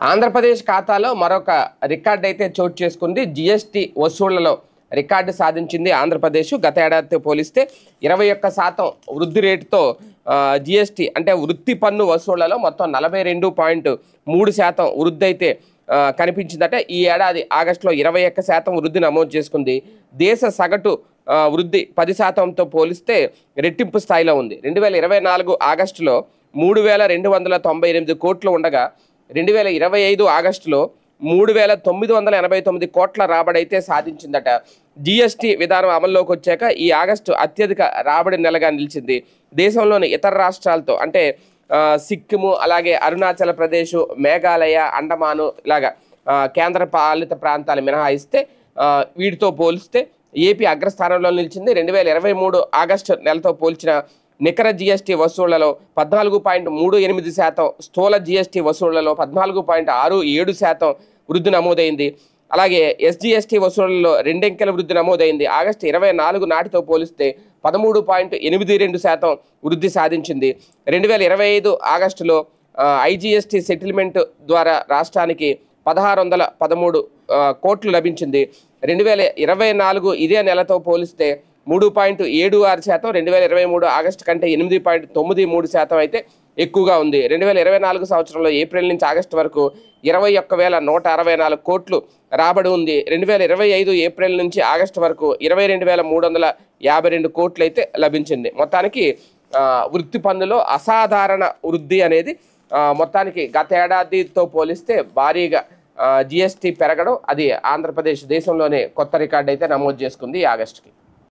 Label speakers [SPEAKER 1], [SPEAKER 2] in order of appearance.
[SPEAKER 1] ఆంధ్రప్రదేశ్ ఖాతాలో మరొక రికార్డు అయితే చోటు చేసుకుంది. జీఎస్టీ వసూళ్లలో రికార్డు సాధించింది ఆంధ్రప్రదేశ్. గత ఏడాదితో పోలిస్తే 21% వృద్ధి రేటుతో జీఎస్టీ అంటే వృత్తి పన్ను వసూళ్లలో మొత్తం 42.3% వృద్ధి అయితే కనిపించిందట. ఈ ఏడాది ఆగస్టులో 21% వృద్ధి నమోదు చేసుకుంది. దేశ సగటు వృద్ధి 10%తో పోలిస్తే రెట్టింపు స్థాయిలో ఉంది. 2024 ఆగస్టులో 3,298 కోట్లు ఉండగా 2025 ఆగస్టులో 3,989 కోట్ల రాబడైతే సాధించిందట. జీఎస్టీ విధానం అమల్లోకి వచ్చాక ఈ ఆగస్టు అత్యధిక రాబడి నెలగా నిలిచింది. దేశంలోని ఇతర రాష్ట్రాలతో అంటే సిక్కిము, అలాగే అరుణాచల్ ప్రదేశ్, మేఘాలయ, అండమాను ఇలాగా కేంద్ర పాలిత ప్రాంతాలు మినహాయిస్తే వీటితో పోలిస్తే ఏపీ అగ్రస్థానంలో నిలిచింది. 2023 ఆగస్టు నెలతో పోల్చిన నికర జీఎస్టీ వసూళ్లలో 14.38%, స్థూల జీఎస్టీ వసూళ్లలో 14.67% వృద్ధి నమోదైంది. అలాగే ఎస్జీఎస్టీ వసూళ్లలో రెండంకెల వృద్ధి నమోదైంది. ఆగస్టు 24 నాటితో పోలిస్తే 13.82% వృద్ధి సాధించింది. 2025 ఆగస్టులో ఐజీఎస్టీ సెటిల్మెంట్ ద్వారా రాష్ట్రానికి 1,613 కోట్లు లభించింది. 2024 ఇదే నెలతో పోలిస్తే 3.76%, 2023 ఆగస్టు కంటే 8.93% అయితే ఎక్కువగా ఉంది. 2024 సంవత్సరంలో ఏప్రిల్ నుంచి ఆగస్టు వరకు 21,164 కోట్లు రాబడి ఉంది. 2025 ఏప్రిల్ నుంచి ఆగస్టు వరకు 22,352 కోట్లు అయితే లభించింది. మొత్తానికి వృత్తి పన్నులో అసాధారణ వృద్ధి అనేది మొత్తానికి గత ఏడాదితో పోలిస్తే భారీగా జీఎస్టీ పెరగడం, అది ఆంధ్రప్రదేశ్ దేశంలోనే కొత్త రికార్డు అయితే నమోదు చేసుకుంది ఈ ఆగస్టుకి.